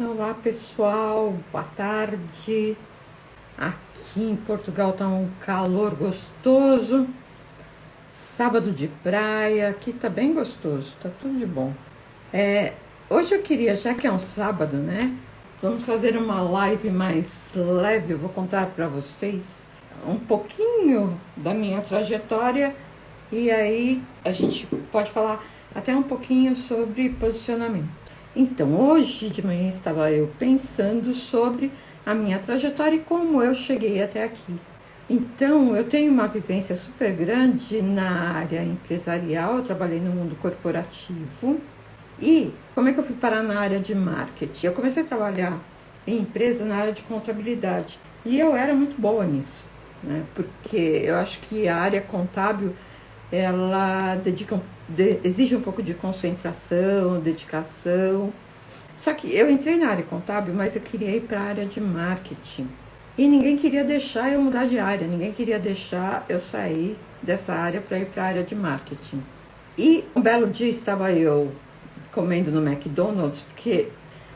Olá pessoal, boa tarde. Aqui em Portugal está um calor gostoso. Sábado de praia, aqui tá bem gostoso, tá tudo de bom. Hoje eu queria, já que é um sábado, né? Vamos fazer uma live mais leve. Eu vou contar para vocês um pouquinho da minha trajetória e aí a gente pode falar até um pouquinho sobre posicionamento. Então, hoje de manhã estava eu pensando sobre a minha trajetória e como eu cheguei até aqui. Então, eu tenho uma vivência super grande na área empresarial, eu trabalhei no mundo corporativo. E como é que eu fui parar na área de marketing? Eu comecei a trabalhar em empresa na área de contabilidade e eu era muito boa nisso, né? Porque eu acho que a área contábil ela exige um pouco de concentração, dedicação. Só que eu entrei na área contábil, mas eu queria ir para a área de marketing. E ninguém queria deixar eu mudar de área, ninguém queria deixar eu sair dessa área para ir para a área de marketing. E um belo dia estava eu comendo no McDonald's, porque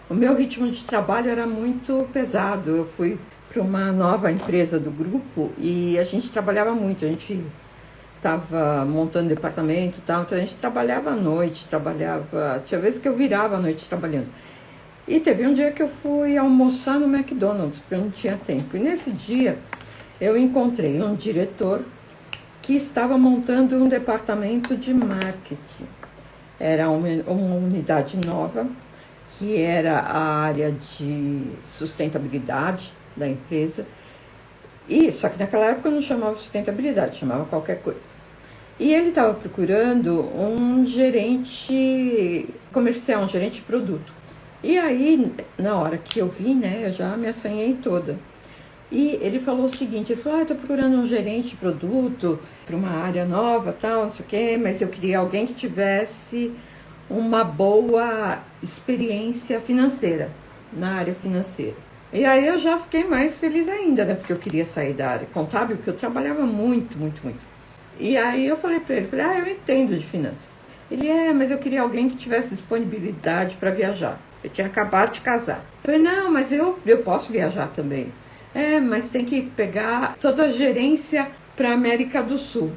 o meu ritmo de trabalho era muito pesado. Eu fui para uma nova empresa do grupo e a gente trabalhava muito, a gente estava montando departamento e tal, então a gente trabalhava à noite, tinha vezes que eu virava à noite trabalhando. E teve um dia que eu fui almoçar no McDonald's, porque eu não tinha tempo. E nesse dia eu encontrei um diretor que estava montando um departamento de marketing. Era uma unidade nova, que era a área de sustentabilidade da empresa. E só que naquela época não chamava sustentabilidade, chamava qualquer coisa. E ele estava procurando um gerente comercial, um gerente de produto. E aí, na hora que eu vi, né, eu já me assanhei toda. E ele falou o seguinte, ele falou, estou procurando um gerente de produto para uma área nova, tal, não sei o quê, mas eu queria alguém que tivesse uma boa experiência financeira, na área financeira. E aí eu já fiquei mais feliz ainda, né, porque eu queria sair da área contábil, porque eu trabalhava muito, muito, muito. E aí eu falei para ele, eu entendo de finanças. Ele, mas eu queria alguém que tivesse disponibilidade para viajar. Eu tinha acabado de casar. Eu falei, não, mas eu posso viajar também. Mas tem que pegar toda a gerência para a América do Sul.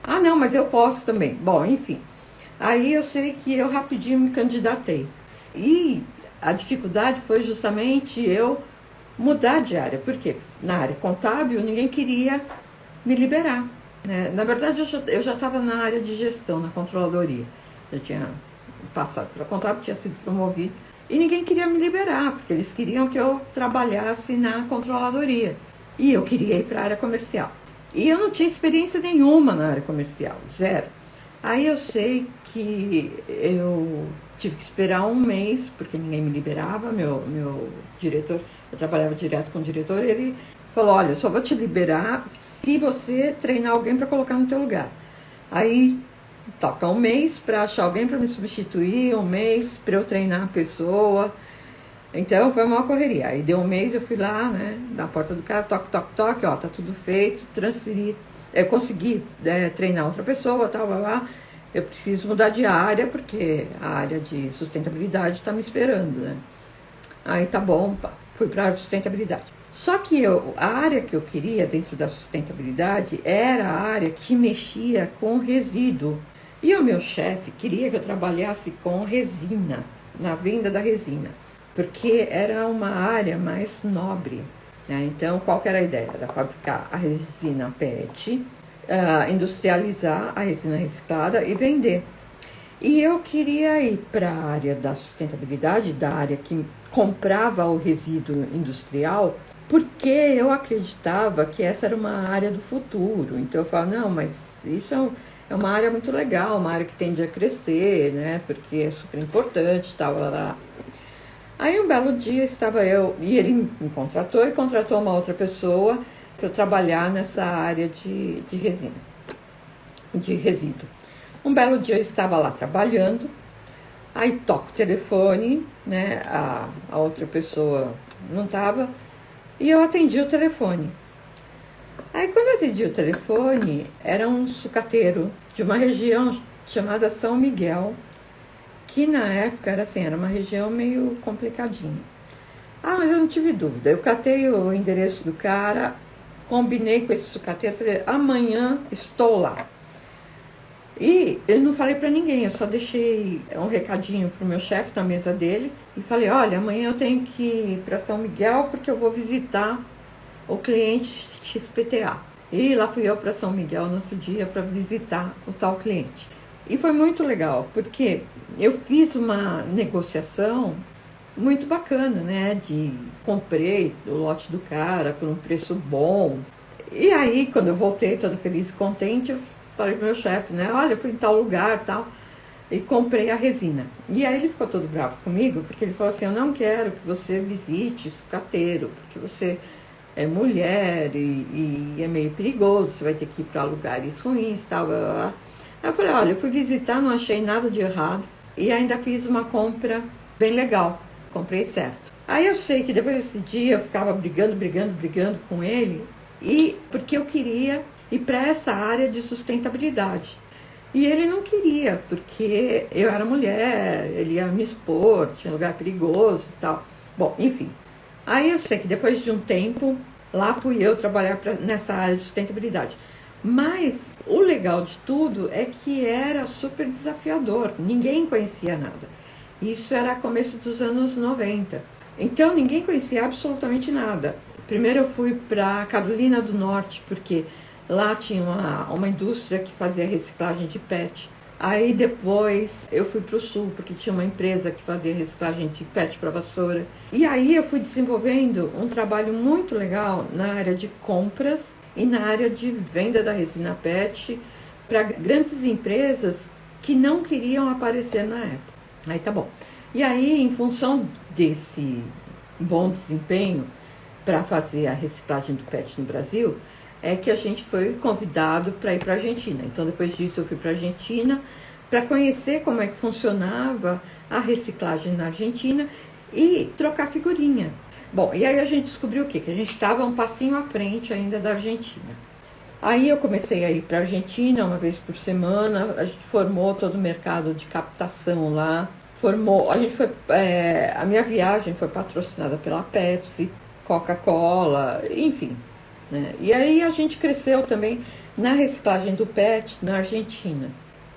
Ah, não, mas eu posso também. Bom, enfim. Aí eu sei que eu rapidinho me candidatei. E a dificuldade foi justamente eu mudar de área. Por quê? Na área contábil, ninguém queria me liberar. Na verdade, eu já estava na área de gestão, na controladoria. Eu tinha passado para contábil, tinha sido promovido. E ninguém queria me liberar, porque eles queriam que eu trabalhasse na controladoria. E eu queria ir para a área comercial. E eu não tinha experiência nenhuma na área comercial, zero. Aí eu sei que eu tive que esperar um mês, porque ninguém me liberava. Meu diretor, eu trabalhava direto com o diretor, ele falou, olha, eu só vou te liberar se você treinar alguém para colocar no teu lugar. Aí toca um mês para achar alguém para me substituir, um mês para eu treinar a pessoa. Então foi uma correria. Aí deu um mês, eu fui lá, né, na porta do cara, toque, toque, toque, ó, tá tudo feito, transferi. Eu consegui treinar outra pessoa, tal, lá. Eu preciso mudar de área, porque a área de sustentabilidade está me esperando, né? Aí tá bom, fui para a área de sustentabilidade. Só que a área que eu queria dentro da sustentabilidade era a área que mexia com resíduo. E o meu chefe queria que eu trabalhasse com resina, na venda da resina, porque era uma área mais nobre. Né? Então, qual que era a ideia? Era fabricar a resina PET, industrializar a resina reciclada e vender. E eu queria ir para a área da sustentabilidade, da área que comprava o resíduo industrial, porque eu acreditava que essa era uma área do futuro. Então eu falava, não, mas isso é uma área muito legal, uma área que tende a crescer, né? Porque é super importante, tal, lá. Aí um belo dia estava eu, e ele me contratou e contratou uma outra pessoa para trabalhar nessa área de resina, de resíduo. Um belo dia eu estava lá trabalhando, aí toca o telefone, né? A outra pessoa não estava, e eu atendi o telefone. Aí quando eu atendi o telefone, era um sucateiro de uma região chamada São Miguel, que na época era assim, era uma região meio complicadinha. Ah, mas eu não tive dúvida. Eu catei o endereço do cara, combinei com esse sucateiro, falei, amanhã estou lá. E eu não falei pra ninguém, eu só deixei um recadinho pro meu chefe na mesa dele e falei, olha, amanhã eu tenho que ir pra São Miguel porque eu vou visitar o cliente XPTA. E lá fui eu para São Miguel no outro dia para visitar o tal cliente. E foi muito legal, porque eu fiz uma negociação muito bacana, né? Comprei o lote do cara por um preço bom. E aí, quando eu voltei toda feliz e contente, eu falei pro meu chefe, né? Olha, eu fui em tal lugar, tal, e comprei a resina. E aí ele ficou todo bravo comigo, porque ele falou assim, eu não quero que você visite sucateiro, porque você é mulher e é meio perigoso, você vai ter que ir para lugares ruins, tal, blá, blá, blá. Aí eu falei, olha, eu fui visitar, não achei nada de errado e ainda fiz uma compra bem legal, comprei certo. Aí eu sei que depois desse dia eu ficava brigando com ele, e porque eu queria ir para essa área de sustentabilidade. E ele não queria, porque eu era mulher, ele ia me expor, tinha lugar perigoso e tal. Bom, enfim. Aí eu sei que depois de um tempo, lá fui eu trabalhar nessa área de sustentabilidade. Mas o legal de tudo é que era super desafiador, ninguém conhecia nada. Isso era começo dos anos 90. Então ninguém conhecia absolutamente nada. Primeiro eu fui para Carolina do Norte, porque lá tinha uma indústria que fazia reciclagem de PET. Aí depois eu fui para o sul, porque tinha uma empresa que fazia reciclagem de PET para vassoura. E aí eu fui desenvolvendo um trabalho muito legal na área de compras e na área de venda da resina PET para grandes empresas que não queriam aparecer na época. Aí tá bom. E aí, em função desse bom desempenho para fazer a reciclagem do PET no Brasil, é que a gente foi convidado para ir para a Argentina. Então, depois disso, eu fui para a Argentina para conhecer como é que funcionava a reciclagem na Argentina e trocar figurinha. Bom, e aí a gente descobriu o quê? Que a gente estava um passinho à frente ainda da Argentina. Aí eu comecei a ir para a Argentina uma vez por semana, a gente formou todo o mercado de captação lá, a minha viagem foi patrocinada pela Pepsi, Coca-Cola, enfim. Né? E aí a gente cresceu também na reciclagem do PET na Argentina.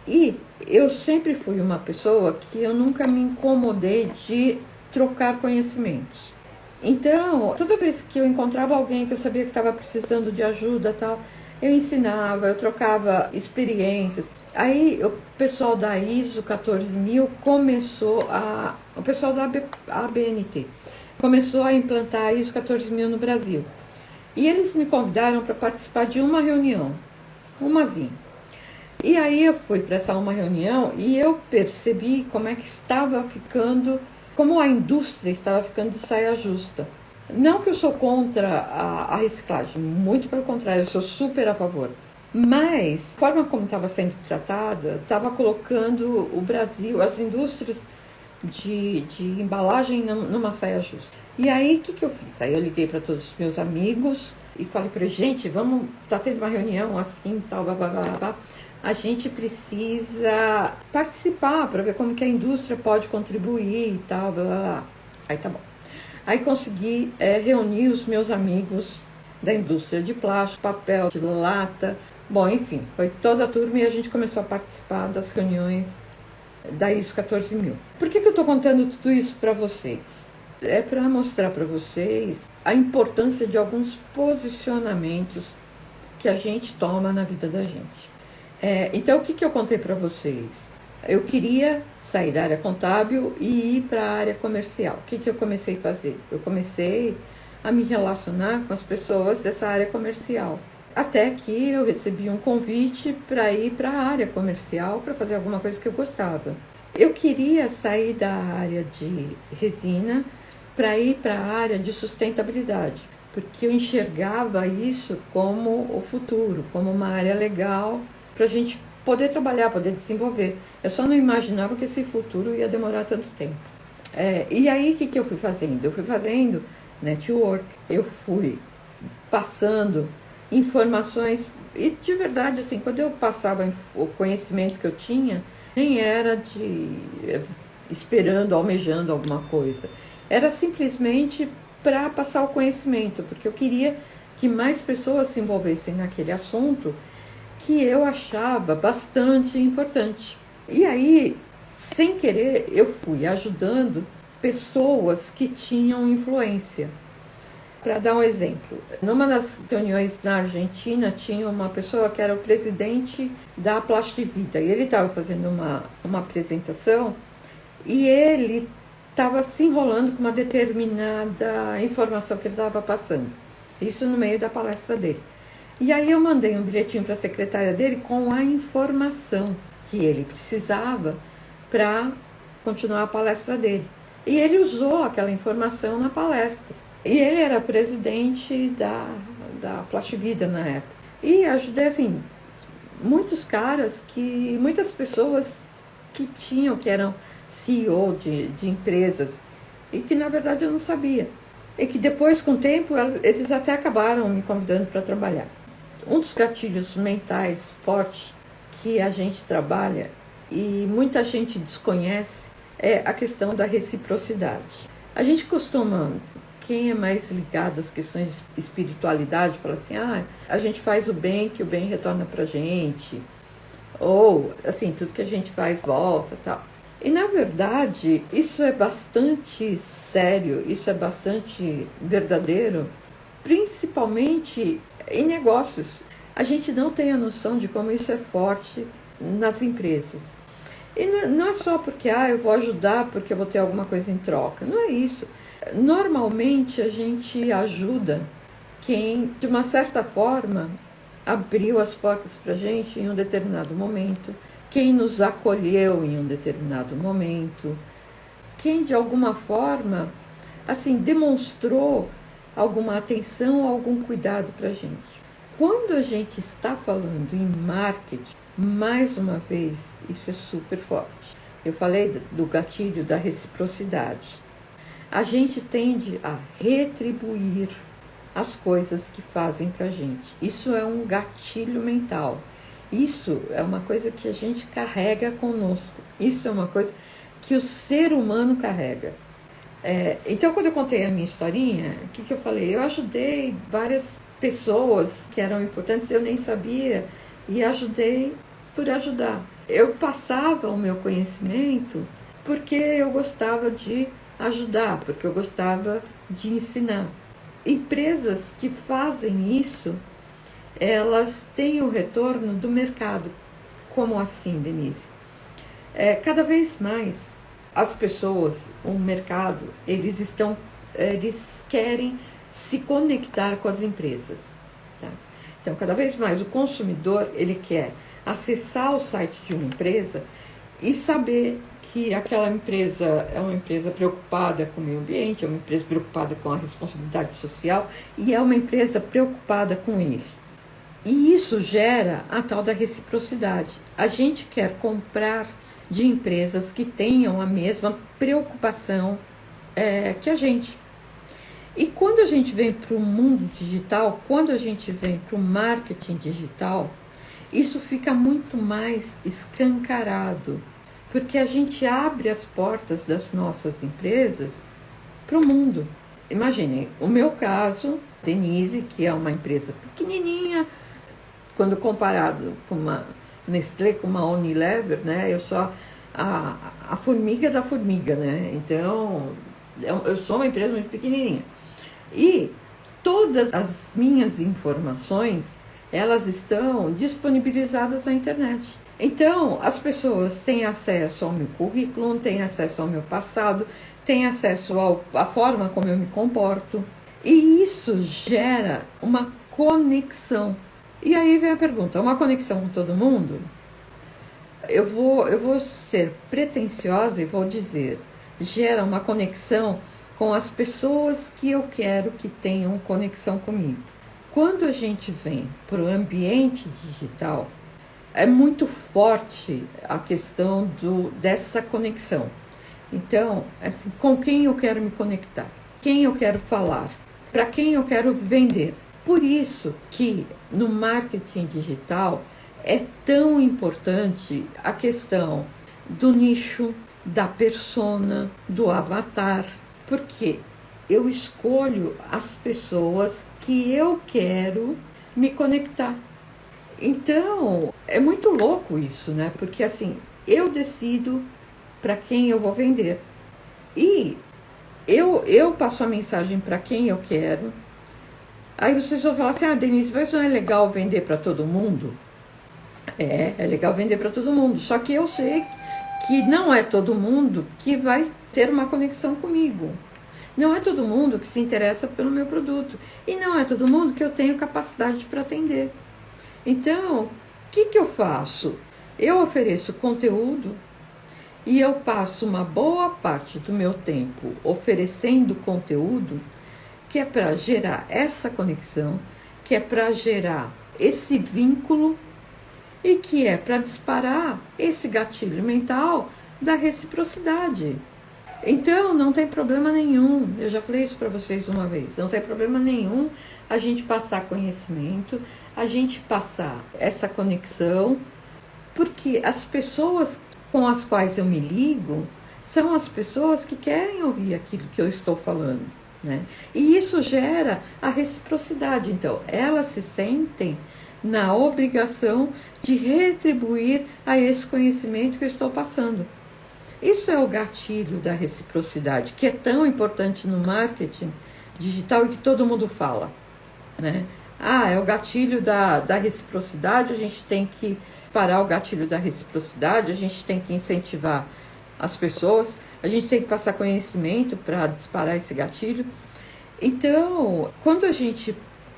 E eu sempre fui uma pessoa que eu nunca me incomodei de trocar conhecimentos. Então, toda vez que eu encontrava alguém que eu sabia que estava precisando de ajuda, tal, eu ensinava, eu trocava experiências. Aí o pessoal da ISO 14000 o pessoal da ABNT começou a implantar a ISO 14000 no Brasil. E eles me convidaram para participar de uma reunião, umazinha. E aí eu fui para essa uma reunião e eu percebi como é que estava ficando, como a indústria estava ficando de saia justa. Não que eu sou contra a reciclagem, muito pelo contrário, eu sou super a favor. Mas a forma como estava sendo tratada, estava colocando o Brasil, as indústrias de embalagem numa saia justa. E aí, o que eu fiz? Aí eu liguei para todos os meus amigos e falei para eles, gente, tá tendo uma reunião assim, tal, blá, blá, blá, blá. A gente precisa participar para ver como que a indústria pode contribuir e tal, blá, blá, blá. Aí tá bom. Aí consegui reunir os meus amigos da indústria de plástico, papel, de lata. Bom, enfim, foi toda a turma e a gente começou a participar das reuniões da ISO 14000. Por que eu estou contando tudo isso para vocês? É para mostrar para vocês a importância de alguns posicionamentos que a gente toma na vida da gente. Então, o que eu contei para vocês? Eu queria sair da área contábil e ir para a área comercial. O que eu comecei a fazer? Eu comecei a me relacionar com as pessoas dessa área comercial. Até que eu recebi um convite para ir para a área comercial para fazer alguma coisa que eu gostava. Eu queria sair da área de resina para ir para a área de sustentabilidade, porque eu enxergava isso como o futuro, como uma área legal para a gente poder trabalhar, poder desenvolver. Eu só não imaginava que esse futuro ia demorar tanto tempo. E aí, o que eu fui fazendo? Eu fui fazendo network, eu fui passando informações, e de verdade, assim, quando eu passava o conhecimento que eu tinha, nem era esperando, almejando alguma coisa. Era simplesmente para passar o conhecimento, porque eu queria que mais pessoas se envolvessem naquele assunto que eu achava bastante importante. E aí, sem querer, eu fui ajudando pessoas que tinham influência. Para dar um exemplo, numa das reuniões na Argentina tinha uma pessoa que era o presidente da Plastivida e ele estava fazendo uma apresentação e ele estava se enrolando com uma determinada informação que ele estava passando. Isso no meio da palestra dele. E aí eu mandei um bilhetinho para a secretária dele com a informação que ele precisava para continuar a palestra dele. E ele usou aquela informação na palestra. E ele era presidente da Plastivida na época. E ajudei, assim, muitas pessoas que eram CEO de empresas e que na verdade eu não sabia. E que depois, com o tempo, eles até acabaram me convidando para trabalhar. Um dos gatilhos mentais fortes que a gente trabalha e muita gente desconhece é a questão da reciprocidade. A gente costuma, quem é mais ligado às questões de espiritualidade, fala assim, a gente faz o bem, que o bem retorna pra gente. Ou, assim, tudo que a gente faz volta, tal. E, na verdade, isso é bastante sério, isso é bastante verdadeiro, principalmente em negócios. A gente não tem a noção de como isso é forte nas empresas. E não é só porque, eu vou ajudar porque eu vou ter alguma coisa em troca. Não é isso. Normalmente, a gente ajuda quem, de uma certa forma, abriu as portas para a gente em um determinado momento, quem nos acolheu em um determinado momento, quem, de alguma forma, assim, demonstrou alguma atenção, algum cuidado para a gente. Quando a gente está falando em marketing, mais uma vez, isso é super forte. Eu falei do gatilho da reciprocidade. A gente tende a retribuir as coisas que fazem para a gente. Isso é um gatilho mental. Isso é uma coisa que a gente carrega conosco. Isso é uma coisa que o ser humano carrega. Então, quando eu contei a minha historinha, o que eu falei? Eu ajudei várias pessoas que eram importantes, eu nem sabia, e ajudei por ajudar. Eu passava o meu conhecimento porque eu gostava de ajudar, porque eu gostava de ensinar. Empresas que fazem isso, elas têm o retorno do mercado. Como assim, Denise? Cada vez mais as pessoas, o mercado, eles querem se conectar com as empresas. Tá? Então, cada vez mais o consumidor, ele quer acessar o site de uma empresa e saber que aquela empresa é uma empresa preocupada com o meio ambiente, é uma empresa preocupada com a responsabilidade social e é uma empresa preocupada com isso. E isso gera a tal da reciprocidade. A gente quer comprar de empresas que tenham a mesma preocupação que a gente. E quando a gente vem para o mundo digital, quando a gente vem para o marketing digital, isso fica muito mais escancarado, porque a gente abre as portas das nossas empresas para o mundo. Imaginem, o meu caso, Denise, que é uma empresa pequenininha, quando comparado com uma Nestlé, com uma Unilever, né, eu sou a formiga da formiga, né? Então, eu sou uma empresa muito pequenininha. E todas as minhas informações, elas estão disponibilizadas na internet. Então, as pessoas têm acesso ao meu currículo, têm acesso ao meu passado, têm acesso à forma como eu me comporto. E isso gera uma conexão. E aí vem a pergunta, uma conexão com todo mundo? Eu vou ser pretensiosa e vou dizer, gera uma conexão com as pessoas que eu quero que tenham conexão comigo. Quando a gente vem para o ambiente digital, é muito forte a questão dessa conexão. Então, assim, com quem eu quero me conectar? Quem eu quero falar? Para quem eu quero vender? Por isso que no marketing digital é tão importante a questão do nicho, da persona, do avatar. Porque eu escolho as pessoas que eu quero me conectar. Então, é muito louco isso, né? Porque assim, eu decido para quem eu vou vender. E eu passo a mensagem para quem eu quero. Aí vocês vão falar assim, Denise, mas não é legal vender para todo mundo? É legal vender para todo mundo. Só que eu sei que não é todo mundo que vai ter uma conexão comigo. Não é todo mundo que se interessa pelo meu produto. E não é todo mundo que eu tenho capacidade para atender. Então, o que eu faço? Eu ofereço conteúdo e eu passo uma boa parte do meu tempo oferecendo conteúdo que é para gerar essa conexão, que é para gerar esse vínculo e que é para disparar esse gatilho mental da reciprocidade. Então, não tem problema nenhum, eu já falei isso para vocês uma vez, não tem problema nenhum a gente passar conhecimento, a gente passar essa conexão, porque as pessoas com as quais eu me ligo são as pessoas que querem ouvir aquilo que eu estou falando, né? E isso gera a reciprocidade, então elas se sentem na obrigação de retribuir a esse conhecimento que eu estou passando. Isso é o gatilho da reciprocidade, que é tão importante no marketing digital e que todo mundo fala, né? É o gatilho da reciprocidade, a gente tem que parar o gatilho da reciprocidade, a gente tem que incentivar as pessoas, a gente tem que passar conhecimento para disparar esse gatilho. Então, quando a gente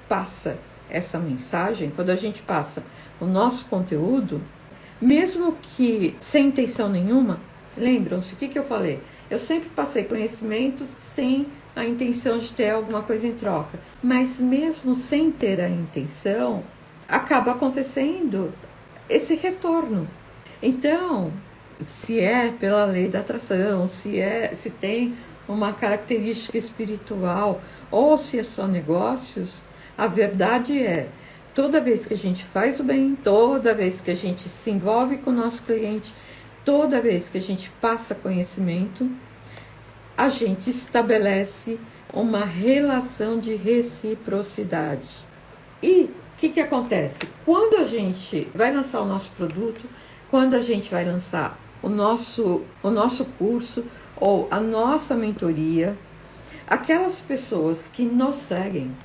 passa essa mensagem, quando a gente passa o nosso conteúdo, mesmo que sem intenção nenhuma, lembram-se, o que eu falei? Eu sempre passei conhecimento sem a intenção de ter alguma coisa em troca. Mas mesmo sem ter a intenção, acaba acontecendo esse retorno. Então, se é pela lei da atração, se tem uma característica espiritual ou se é só negócios, a verdade é, toda vez que a gente faz o bem, toda vez que a gente se envolve com o nosso cliente, toda vez que a gente passa conhecimento, a gente estabelece uma relação de reciprocidade. E o que acontece? Quando a gente vai lançar o nosso produto, quando a gente vai lançar o nosso curso ou a nossa mentoria, aquelas pessoas que nos seguem,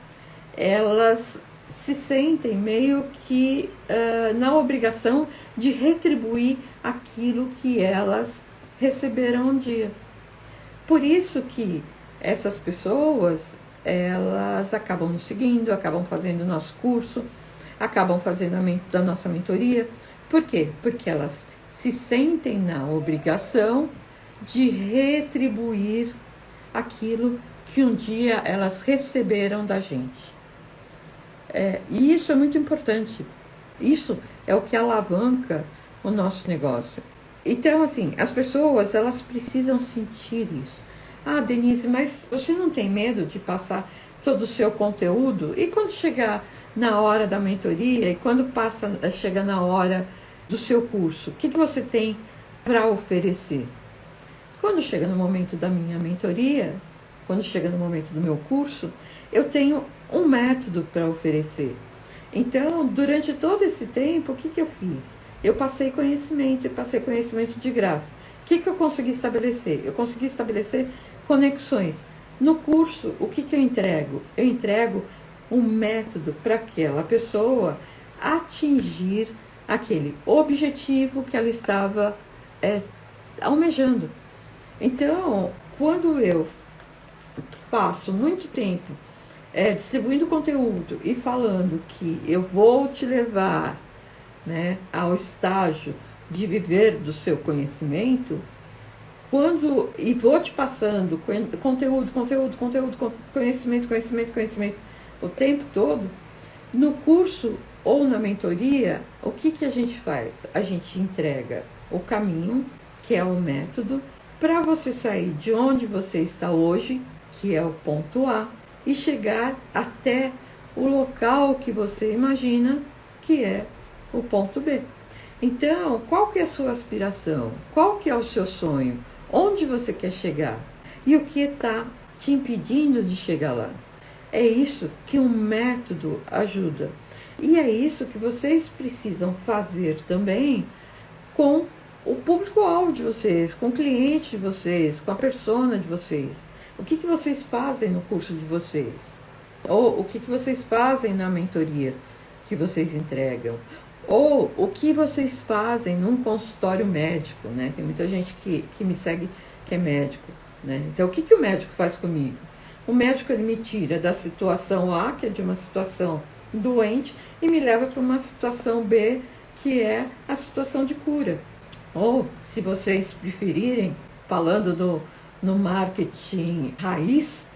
elas se sentem meio que na obrigação de retribuir aquilo que elas receberam um dia. Por isso que essas pessoas, elas acabam nos seguindo, acabam fazendo o nosso curso, acabam fazendo da nossa mentoria. Por quê? Porque elas se sentem na obrigação de retribuir aquilo que um dia elas receberam da gente. E isso é muito importante. Isso é o que alavanca o nosso negócio. Então, assim, as pessoas, elas precisam sentir isso. Denise, mas você não tem medo de passar todo o seu conteúdo? E quando chegar na hora da mentoria, e quando chega na hora do seu curso, o que você tem para oferecer? Quando chega no momento da minha mentoria, quando chega no momento do meu curso, eu tenho um método para oferecer. Então, durante todo esse tempo, o que eu fiz? Eu passei conhecimento de graça. O que eu consegui estabelecer? Eu consegui estabelecer conexões. No curso, o que eu entrego? Eu entrego um método para aquela pessoa atingir aquele objetivo que ela estava almejando. Então, quando eu passo muito tempo distribuindo conteúdo e falando que eu vou te levar, né, ao estágio de viver do seu conhecimento, e vou te passando conteúdo, conhecimento o tempo todo, no curso ou na mentoria, o que a gente faz? A gente entrega o caminho, que é o método, para você sair de onde você está hoje, que é o ponto A, e chegar até o local que você imagina, que é o ponto B. Então, qual que é a sua aspiração? Qual que é o seu sonho? Onde você quer chegar? E o que está te impedindo de chegar lá. É isso que um método ajuda. E é isso que vocês precisam fazer também com o público-alvo de vocês, com o cliente de vocês, com a persona de vocês. O que vocês fazem no curso de vocês? Ou o que vocês fazem na mentoria que vocês entregam? Ou o que vocês fazem num consultório médico, né? Tem muita gente que me segue que é médico, né? Então, o que o médico faz comigo? O médico, ele me tira da situação A, que é de uma situação doente, e me leva para uma situação B, que é a situação de cura. Ou, se vocês preferirem, falando no marketing raiz,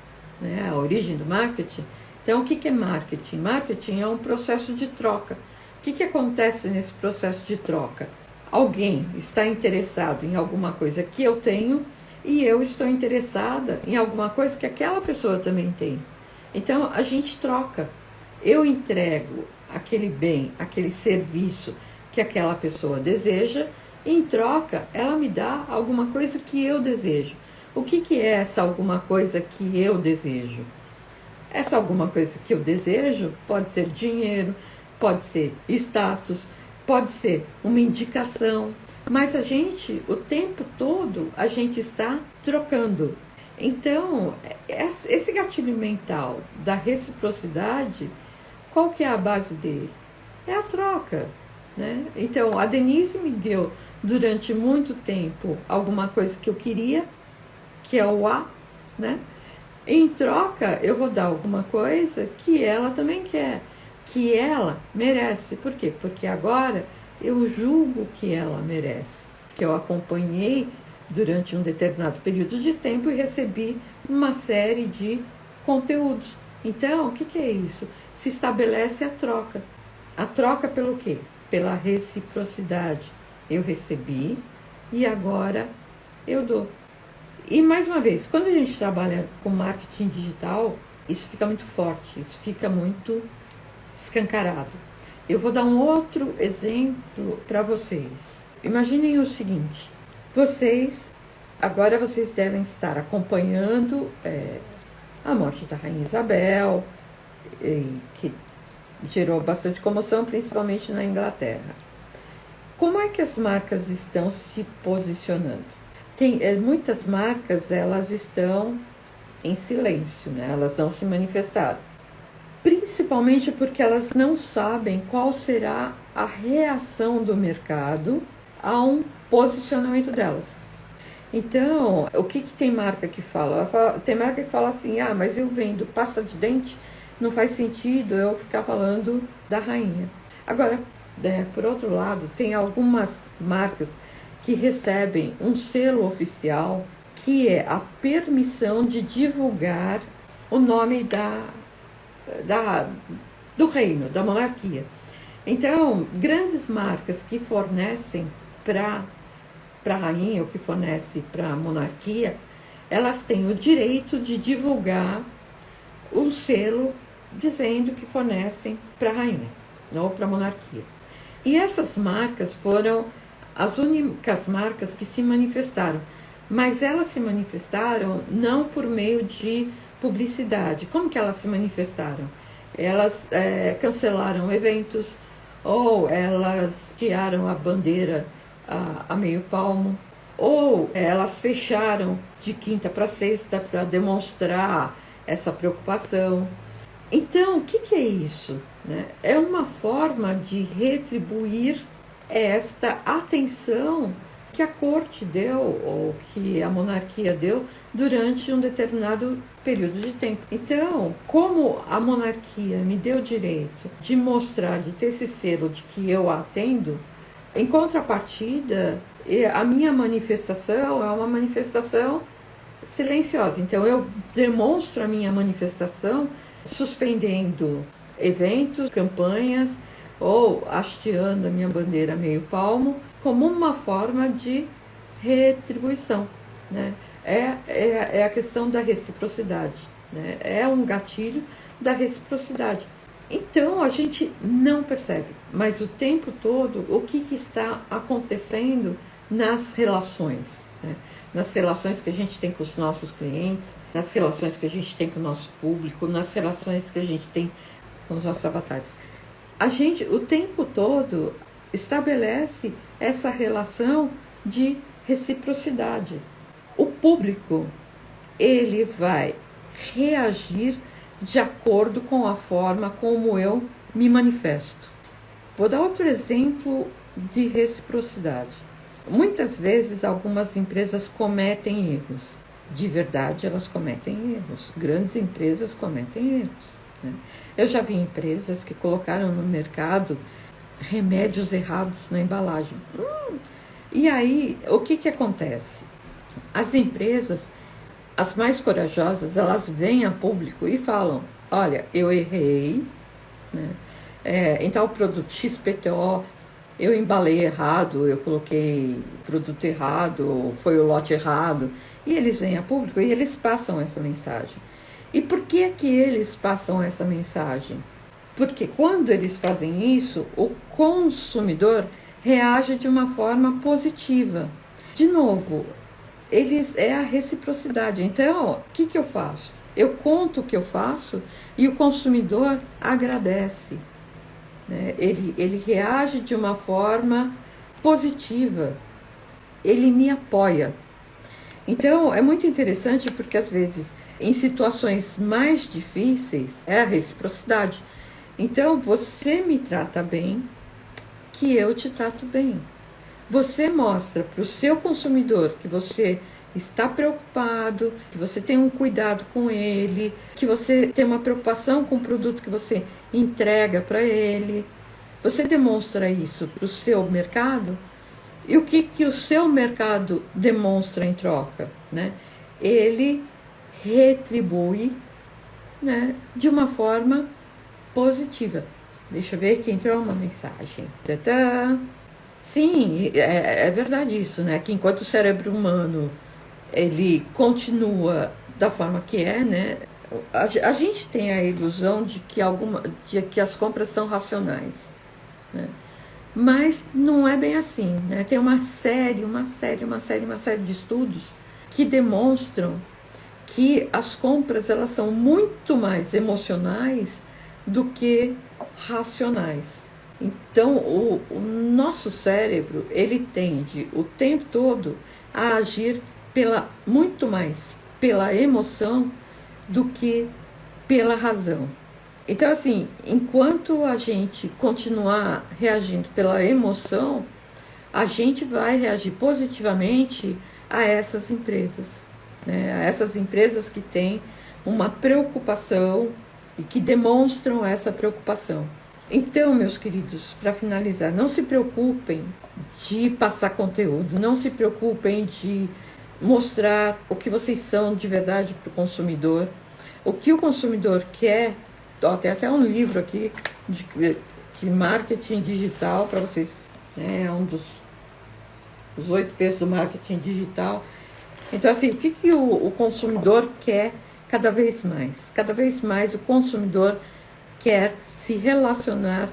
né, a origem do marketing. Então, o que é marketing? Marketing é um processo de troca. O que acontece nesse processo de troca? Alguém está interessado em alguma coisa que eu tenho e eu estou interessada em alguma coisa que aquela pessoa também tem. Então, a gente troca. Eu entrego aquele bem, aquele serviço que aquela pessoa deseja, e em troca, ela me dá alguma coisa que eu desejo. O que é essa alguma coisa que eu desejo? Essa alguma coisa que eu desejo pode ser dinheiro, pode ser status, pode ser uma indicação, mas a gente, o tempo todo, a gente está trocando. Então, esse gatilho mental da reciprocidade, qual que é a base dele? É a troca, né? Então, a Denise me deu durante muito tempo alguma coisa que eu queria, que é o A, né? Em troca, eu vou dar alguma coisa que ela também quer, que ela merece. Por quê? Porque agora eu julgo que ela merece, que eu acompanhei durante um determinado período de tempo e recebi uma série de conteúdos. Então, o que é isso? Se estabelece a troca. A troca pelo quê? Pela reciprocidade. Eu recebi e agora eu dou. E mais uma vez, quando a gente trabalha com marketing digital, isso fica muito forte, isso fica muito escancarado. Eu vou dar um outro exemplo para vocês. Imaginem o seguinte: agora vocês devem estar acompanhando a morte da Rainha Isabel, que gerou bastante comoção, principalmente na Inglaterra. Como é que as marcas estão se posicionando? Muitas marcas, elas estão em silêncio, né? Elas não se manifestaram. Principalmente porque elas não sabem qual será a reação do mercado a um posicionamento delas. Então, o que tem marca que fala? Tem marca que fala assim, mas eu vendo pasta de dente, não faz sentido eu ficar falando da rainha. Agora, por outro lado, tem algumas marcas que recebem um selo oficial, que é a permissão de divulgar o nome do reino, da monarquia. Então, grandes marcas que fornecem para a rainha, ou que fornecem para a monarquia, elas têm o direito de divulgar o selo dizendo que fornecem para a rainha, ou para a monarquia. E essas marcas foram as únicas marcas que se manifestaram, mas elas se manifestaram não por meio de publicidade. Como que elas se manifestaram? Elas cancelaram eventos, ou elas tiraram a bandeira a meio palmo, ou elas fecharam de quinta para sexta para demonstrar essa preocupação. Então, o que é isso? Né? É uma forma de retribuir esta atenção que a corte deu, ou que a monarquia deu, durante um determinado período de tempo. Então, como a monarquia me deu o direito de mostrar, de ter esse selo de que eu a atendo, em contrapartida, a minha manifestação é uma manifestação silenciosa. Então, eu demonstro a minha manifestação suspendendo eventos, campanhas, ou hasteando a minha bandeira meio palmo, como uma forma de retribuição, né? É a questão da reciprocidade, né? É um gatilho da reciprocidade. Então, a gente não percebe, mas o tempo todo, o que está acontecendo nas relações, né? nas relações que a gente tem com os nossos clientes, nas relações que a gente tem com o nosso público, nas relações que a gente tem com os nossos avatares. A gente, o tempo todo, estabelece essa relação de reciprocidade. O público, ele vai reagir de acordo com a forma como eu me manifesto. Vou dar outro exemplo de reciprocidade. Muitas vezes algumas empresas cometem erros. De verdade, elas cometem erros. Grandes empresas cometem erros, né? Eu já vi empresas que colocaram no mercado remédios errados na embalagem. E aí, o que acontece? As empresas, as mais corajosas, elas vêm a público e falam: olha, eu errei, né? Em tal produto XPTO, eu embalei errado, eu coloquei produto errado, foi o lote errado. E eles vêm a público e eles passam essa mensagem. E por que que eles passam essa mensagem? Porque quando eles fazem isso, o consumidor reage de uma forma positiva. De novo, é a reciprocidade. Então, o que eu faço? Eu conto o que eu faço e o consumidor agradece, né? Ele reage de uma forma positiva. Ele me apoia. Então, é muito interessante porque, às vezes, em situações mais difíceis, é a reciprocidade. Então, você me trata bem, que eu te trato bem. Você mostra para o seu consumidor que você está preocupado, que você tem um cuidado com ele, que você tem uma preocupação com o produto que você entrega para ele. Você demonstra isso para o seu mercado. E o que o seu mercado demonstra em troca, né? Ele retribui, né, de uma forma positiva. Deixa eu ver que entrou uma mensagem. Tadã! Sim, é verdade isso, né? Que enquanto o cérebro humano ele continua da forma que é, né? A gente tem a ilusão de que as compras são racionais, né? Mas não é bem assim, né? Tem uma série de estudos que demonstram que as compras elas são muito mais emocionais do que racionais. Então, o nosso cérebro, ele tende o tempo todo a agir muito mais pela emoção do que pela razão. Então, assim, enquanto a gente continuar reagindo pela emoção, a gente vai reagir positivamente a essas empresas, né? A essas empresas que têm uma preocupação e que demonstram essa preocupação. Então, meus queridos, para finalizar, não se preocupem de passar conteúdo, não se preocupem de mostrar o que vocês são de verdade para o consumidor. O que o consumidor quer, tem até um livro aqui de marketing digital para vocês, né? É um dos 8 P's do marketing digital. Então, assim, o que o consumidor quer cada vez mais? Cada vez mais o consumidor quer se relacionar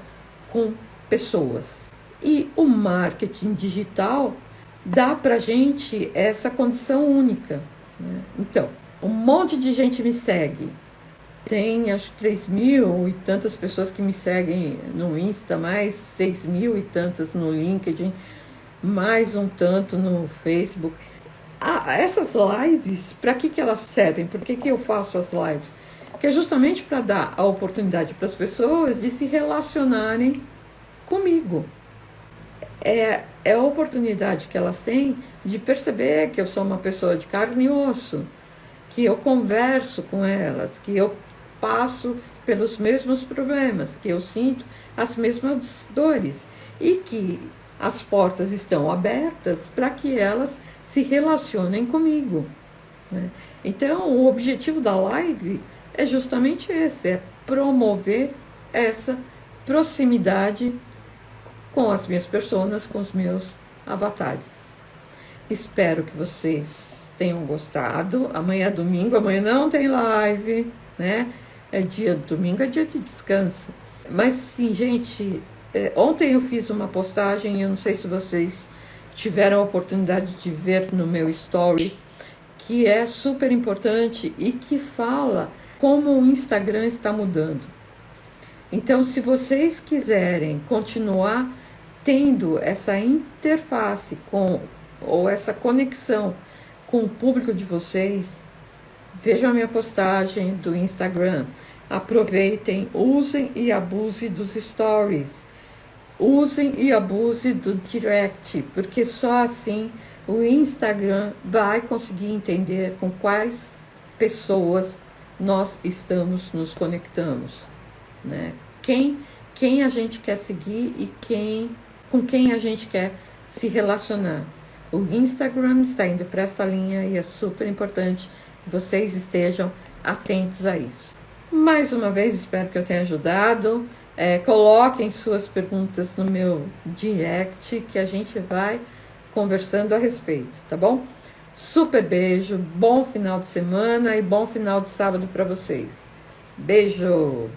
com pessoas. E o marketing digital dá para a gente essa condição única, né? Então, um monte de gente me segue. Tem acho que 3.000 e tantas pessoas que me seguem no Insta, mais 6.000 e tantas no LinkedIn, mais um tanto no Facebook. Essas lives, para que elas servem? Por que eu faço as lives? Que é justamente para dar a oportunidade para as pessoas de se relacionarem comigo. É a oportunidade que elas têm de perceber que eu sou uma pessoa de carne e osso, que eu converso com elas, que eu passo pelos mesmos problemas, que eu sinto as mesmas dores e que as portas estão abertas para que elas se relacionem comigo, né? Então, o objetivo da live é justamente esse, é promover essa proximidade com as minhas personas, com os meus avatares. Espero que vocês tenham gostado. Amanhã é domingo, amanhã não tem live, né? Domingo é dia de descanso. Mas sim, gente, ontem eu fiz uma postagem, eu não sei se vocês tiveram a oportunidade de ver no meu story, que é super importante e que fala como o Instagram está mudando. Então, se vocês quiserem continuar tendo essa interface ou essa conexão com o público de vocês, vejam a minha postagem do Instagram. Aproveitem, usem e abusem dos stories. Usem e abusem do direct, porque só assim o Instagram vai conseguir entender com quais pessoas nós estamos nos conectamos, né? Quem a gente quer seguir e com quem a gente quer se relacionar. O Instagram está indo para essa linha e é super importante que vocês estejam atentos a isso. Mais uma vez, espero que eu tenha ajudado. Coloquem suas perguntas no meu direct, que a gente vai conversando a respeito, tá bom? Super beijo, bom final de semana e bom final de sábado para vocês. Beijo!